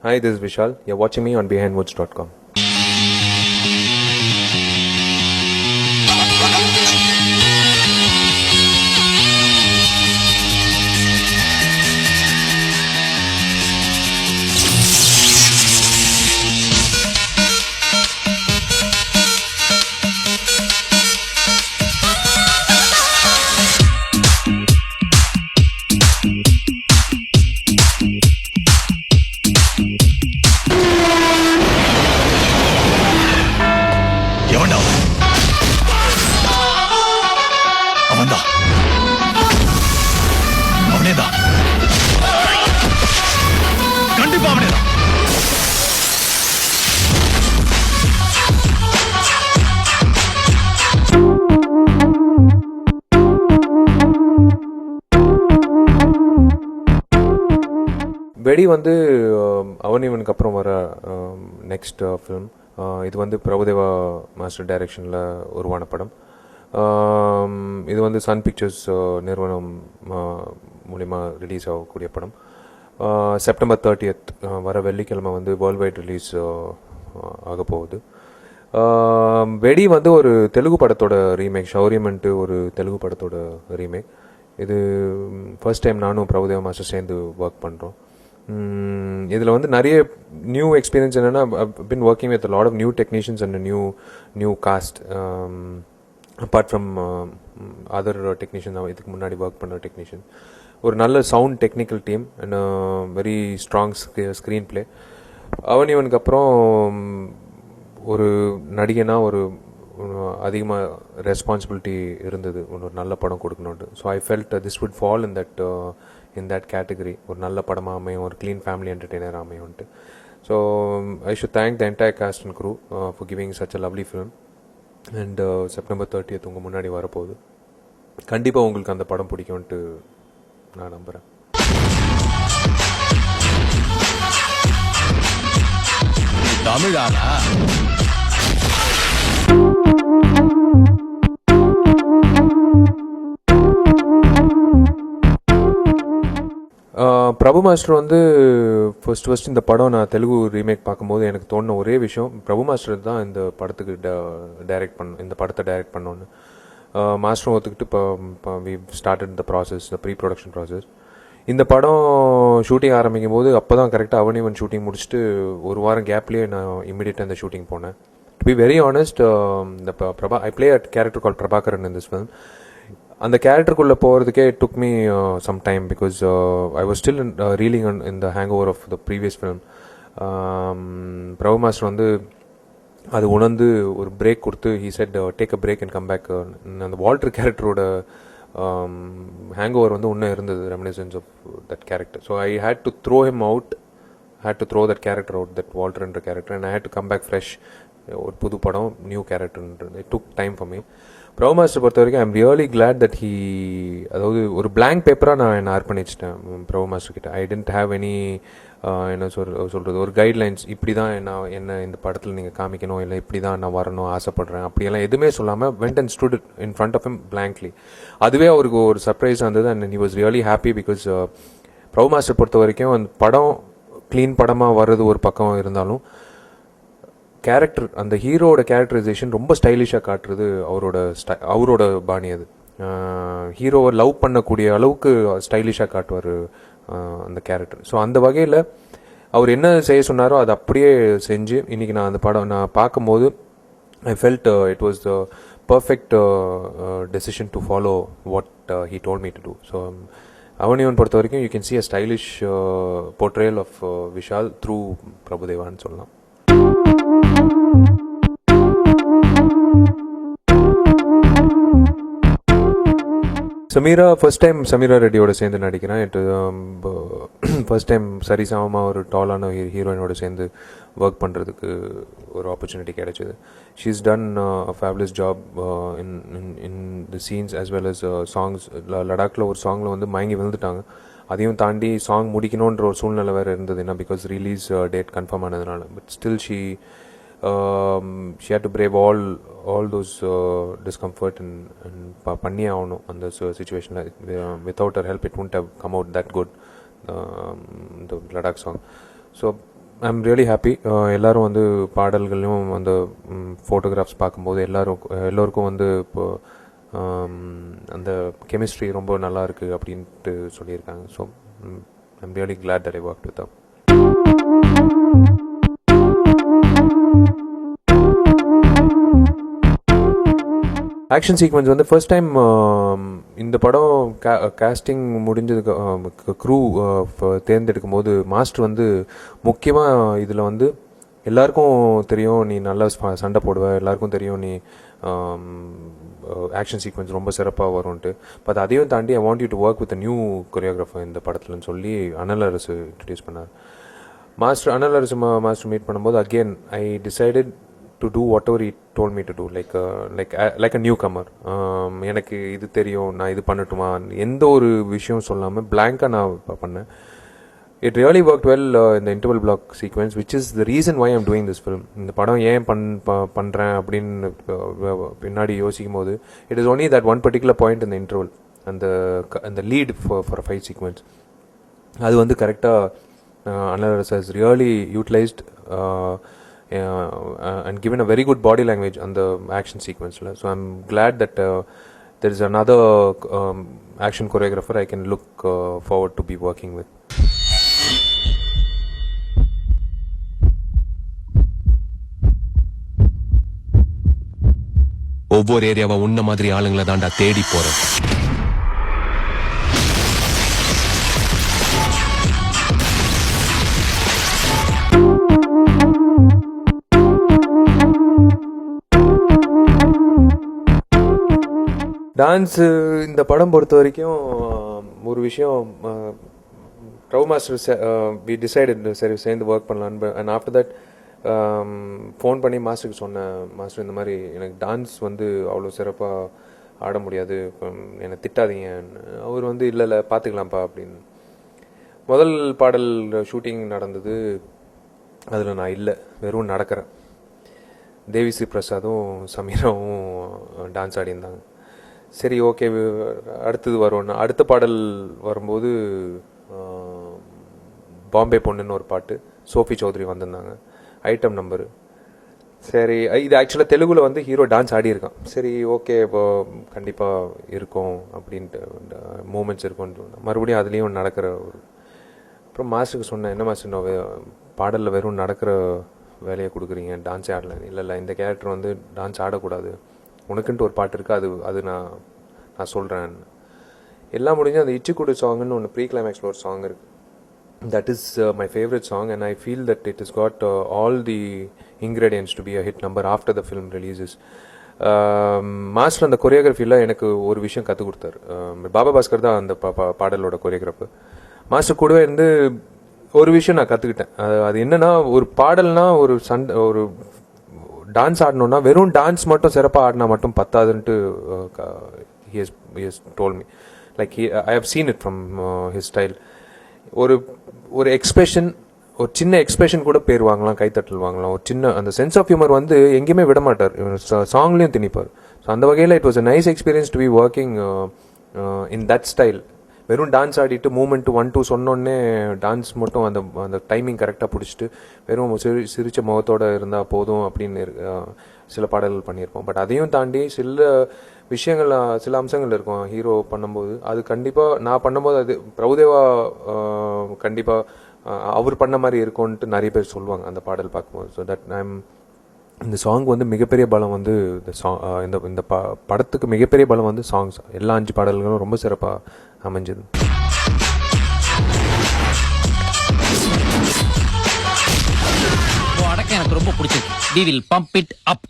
Hi, this is Vishal. You're watching me on BehindWoods.com. வெடி வந்து அவனிவனுக்கு அப்புறம் வர நெக்ஸ்ட் ஃபிலிம். இது வந்து பிரபுதேவா மாஸ்டர் டைரக்ஷனில் உருவான படம். இது வந்து சன் பிக்சர்ஸ் நிறுவனம் மூலிமா ரிலீஸ் ஆகக்கூடிய படம். செப்டம்பர் 30th வர வெள்ளிக்கிழமை வந்து வேர்ல்டு வைட் ரிலீஸ் ஆக போகுது. வெடி வந்து ஒரு தெலுங்கு படத்தோட ரீமேக். ஷௌரியமென்ட்டு ஒரு தெலுங்கு படத்தோட ரீமேக். இது ஃபர்ஸ்ட் டைம் நானும் பிரபுதேவா மாஸ்டர் சேர்ந்து ஒர்க் பண்ணுறோம். இதில் வந்து நிறைய நியூ எக்ஸ்பீரியன்ஸ் என்னென்னா, been working with lot of new technicians and new cast apart from other technician. இதுக்கு முன்னாடி ஒர்க் பண்ணுற டெக்னீஷியன். ஒரு நல்ல sound technical team and very strong screenplay. அவனிவனுக்கு அப்புறம் ஒரு நடிகனா ஒரு அதிகமாக ரெஸ்பான்சிபிலிட்டி இருந்தது, ஒரு நல்ல படம் கொடுக்கணுன்ட்டு. So I felt this would fall in that category. ஒரு நல்ல படமாக அமையும், ஒரு க்ளீன் ஃபேமிலி என்டர்டெய்னர் அமையும்ட்டு. So I should thank the entire cast and crew for giving such a lovely film. And September 30th உங்கள் முன்னாடி வரப்போகுது. கண்டிப்பாக உங்களுக்கு அந்த படம் பிடிக்கும்ன்ட்டு நான் நம்புகிறேன். தமிழானா பிரபு மாஸ்டர் வந்து ஃபர்ஸ்ட் இந்த படம் நான் தெலுங்கு ரீமேக் பார்க்கும்போது எனக்கு தோணுன ஒரே விஷயம், பிரபு மாஸ்டர் தான் இந்த படத்துக்கு இந்த படத்தை டைரக்ட் பண்ணோன்னு. மாஸ்டரும் ஒத்துக்கிட்டு இப்போ we started the process, the pre production process. இந்த படம் ஷூட்டிங் ஆரம்பிக்கும் போது அப்போ தான் கரெக்டாக அவனிவன் ஷூட்டிங் முடிச்சுட்டு ஒரு வாரம் கேப்லேயே நான் இம்மிடியட்டாக இந்த ஷூட்டிங் போனேன். டு பி வெரி ஆனஸ்ட், இந்த I play a character call Prabhakaran in this film. அந்த கேரக்டருக்குள்ளே போகிறதுக்கே it took me some time because I was still reeling in the hangover of the previous film. Prabhu master வந்து அது உணர்ந்து ஒரு break கொடுத்து he said take a break and come back. அந்த Walter கேரக்டரோட ஹேங் ஓவர் வந்து இன்னும் இருந்தது, reminiscence of that character. So I had to throw him out, had to throw that character out, that Walter என்ற character, and I had to come back fresh. ஒரு புது படம், new கேரக்டர்ன்றது it took time for me. Prabhu master பொறுத்த வரைக்கும் I'm really glad that அதாவது ஒரு blank பேப்பராக நான் என்னை அர்ப்பணிச்சிட்டேன் பிரபு மாஸ்டர் கிட்ட. ஐ டென்ட் ஹாவ் எனி என்ன சொல்கிறது ஒரு கைட்லைன்ஸ், இப்படி தான் என்ன இந்த படத்தில் நீங்கள் காமிக்கணும், இல்லை இப்படி தான் நான் வரணும் ஆசைப்பட்றேன், அப்படியெல்லாம் எதுவுமே சொல்லாமல் went and stood in front of him blankly. அதுவே அவருக்கு ஒரு சர்ப்ரைஸாக இருந்தது. And he was really happy because Prabhu master பொறுத்த வரைக்கும் அந்த படம் க்ளீன் படமாக வர்றது ஒரு பக்கம் இருந்தாலும் கேரக்டர், அந்த ஹீரோட கேரக்டரைசேஷன் ரொம்ப ஸ்டைலிஷாக காட்டுறது அவரோட பாணி. அது ஹீரோவை லவ் பண்ணக்கூடிய அளவுக்கு ஸ்டைலிஷாக காட்டுவார் அந்த கேரக்டர். ஸோ அந்த வகையில் அவர் என்ன செய்ய சொன்னாரோ அதை அப்படியே செஞ்சு இன்றைக்கி நான் அந்த படம் நான் பார்க்கும்போது I felt it was the perfect decision to follow what he told me to do. So அவனிவன் பொறுத்த வரைக்கும் you can see a stylish portrayal of Vishal through பிரபுதேவான்னு சொல்லலாம். ஃபர்ஸ்ட் டைம் சமீரா ரெட்டியோட சேர்ந்து நடிக்கிறேன். ஃபர்ஸ்ட் டைம் சரிசமமாக ஒரு டாலான ஹீரோயினோட சேர்ந்து ஒர்க் பண்ணுறதுக்கு ஒரு ஆப்பர்ச்சுனிட்டி கிடைச்சிது. She is done a fabulous job in the scenes as well as songs. லடாக்கில் ஒரு சாங்கில் வந்து மயங்கி விழுந்துட்டாங்க. அதையும் தாண்டி சாங் முடிக்கணுன்ற ஒரு சூழ்நிலை வேறு இருந்தது, என்ன பிகாஸ் ரிலீஸ் டேட் கன்ஃபார்ம் ஆனதுனால. But still she had to brave all those discomfort and பண்ணியே ஆகணும் அந்த சுச்சுவேஷனில். Without her help it wouldn't have come out that good, the Ladakh song. So I'm really happy. எல்லோரும் வந்து பாடல்களையும் அந்த photographs பார்க்கும்போது எல்லோருக்கும் வந்து இப்போ அந்த கெமிஸ்ட்ரி ரொம்ப நல்லா இருக்குது அப்படின்ட்டு சொல்லியிருக்காங்க. So I'm really glad that I work with them. Action sequence வந்து ஃபர்ஸ்ட் டைம் இந்த படம் காஸ்டிங் முடிஞ்சதுக்கு க்ரூ தேர்ந்தெடுக்கும் போது மாஸ்டர் வந்து முக்கியமாக இதில் வந்து எல்லாருக்கும் தெரியும் நீ நல்லா சண்டை போடுவ, எல்லாருக்கும் தெரியும் நீ ஆக்ஷன் சீக்வன்ஸ் ரொம்ப சிறப்பாக வரும்ன்ட்டு. பட் அதையும் தாண்டி I want you to work with new choreographer இந்த படத்துலன்னு சொல்லி அனல் அரசு இன்ட்ரடியூஸ் பண்ணார். அனல் அரசு மாஸ்டர் மீட் பண்ணும்போது again I decided to do whatever he told me to do, like a newcomer. எனக்கு இது தெரியும், நான் இது பண்ணட்டுமா, எந்த ஒரு விஷயம் சொல்லாமல் பிளாங்காக நான் பண்ணேன். It really worked well in the interval block sequence, which is the reason why I'm doing this film. இந்த படம் ஏன் பண்ணுறேன் அப்படின்னு பின்னாடி யோசிக்கும் போது it is only that one particular point in the interval, அந்த lead for a fight sequence. அது வந்து கரெக்டாக Anil Arasa has really utilized and given a very good body language on the action sequence. So I'm glad that there is another action choreographer I can look forward to be working with. ஒவ்வொரு ஏரியாவை உன்ன மாதிரி ஆளுங்களை தாண்டா தேடி போறேன். Dance இந்த படம் பொறுத்த வரைக்கும் ஒரு விஷயம், பிரபு மாஸ்டர் வி டிசைடட் சரி சேர்ந்து ஒர்க் பண்ணலான்னு. அண்ட் ஆஃப்டர் தட் ஃபோன் பண்ணி மாஸ்டருக்கு சொன்னேன், மாஸ்டர் இந்த மாதிரி எனக்கு டான்ஸ் வந்து அவ்வளோ சிறப்பாக ஆட முடியாது, என்னை திட்டாதீங்க. அவர் வந்து இல்லை பார்த்துக்கலாம்ப்பா அப்படின்னு. முதல் பாடல் ஷூட்டிங் நடந்தது, அதில் நான் இல்லை, வெறும் நடக்கிறேன். தேவிஸ்ரீ பிரசாதும் சமீராவும் டான்ஸ் ஆடியிருந்தாங்க. சரி ஓகே அடுத்தது வரும்னா அடுத்த பாடல் வரும்போது பாம்பே பொண்ணுன்னு ஒரு பாட்டு, சோஃபி சௌத்ரி வந்திருந்தாங்க, ஐட்டம் நம்பரு. சரி இது ஆக்சுவலாக தெலுங்குல வந்து ஹீரோ டான்ஸ் ஆடியிருக்கான். சரி ஓகே இப்போ கண்டிப்பாக இருக்கும் அப்படின்ட்டு மூமெண்ட்ஸ் இருக்கும்னு மறுபடியும் அதுலேயும் நடக்கிற ஒரு. அப்புறம் மாஸ்டருக்கு சொன்னேன், என்ன மாஸ்டர் நான் பாடலில் வெறும் நடக்கிற வேலையை கொடுக்குறீங்க, டான்ஸே ஆடலை. இல்லை இந்த கேரக்டர் வந்து டான்ஸ் ஆடக்கூடாது, உனக்குன்ட்டு ஒரு பாட்டு இருக்குது, அது நான் சொல்கிறேன். எல்லாம் முடிஞ்சு அந்த இச்சிக்குடு சாங்குன்னு ஒன்று ப்ரீ கிளைமேக்ஸில் ஒரு சாங் இருக்குது. That is my favourite song and I feel that it is got all the ingredients to be a hit number after the film releases. Master அந்த கொரியோகிராஃபியில் எனக்கு ஒரு விஷயம் கற்றுக் கொடுத்தாரு. பாபா பாஸ்கர் தான் அந்த பாடலோட கொரியோகிராஃபர். மாஸ்டர் கூடவே இருந்து ஒரு விஷயம் நான் கற்றுக்கிட்டேன். அது என்னன்னா, ஒரு பாடல்னா ஒரு டான்ஸ் ஆடணும்னா வெறும் டான்ஸ் மட்டும் சிறப்பாக ஆடினா மட்டும் பத்தாதுன்ட்டு he has told me. Like I have seen it from his style. ஒரு எக்ஸ்பிரஷன், ஒரு சின்ன எக்ஸ்பிரஷன் கூட பேர் வாங்கலாம், கைத்தட்டல் வாங்கலாம். ஒரு சின்ன அந்த சென்ஸ் ஆஃப் ஹியூமர் வந்து எங்கேயுமே விட மாட்டார், சாங்லேயும் திணிப்பார். ஸோ அந்த வகையில் it was a nice experience to be working in that style. வெறும் டான்ஸ் ஆடிட்டு மூமெண்ட் 1-2 சொன்னோடனே டான்ஸ் மட்டும் அந்த டைமிங் கரெக்டாக பிடிச்சிட்டு வெறும் சிரிச்ச முகத்தோடு இருந்தால் போதும் அப்படின்னு சில பாடல்கள் பண்ணியிருப்போம். பட் அதையும் தாண்டி சில விஷயங்கள், சில அம்சங்கள் இருக்கும் ஹீரோ பண்ணும்போது. அது கண்டிப்பாக நான் பண்ணும்போது அது பிரபுதேவா கண்டிப்பாக அவர் பண்ண மாதிரி இருக்கும்ன்ட்டு நிறைய பேர் சொல்லுவாங்க அந்த பாடல் பார்க்கும்போது. ஸோ தட் இந்த சாங் வந்து மிகப்பெரிய பலம் வந்து இந்த படத்துக்கு மிகப்பெரிய பலம் வந்து சாங்ஸ். எல்லா 5 பாடல்களும் ரொம்ப சிறப்பாக அமைஞ்சது. எனக்கு ரொம்ப பிடிச்சிருக்கு. We will pump it up.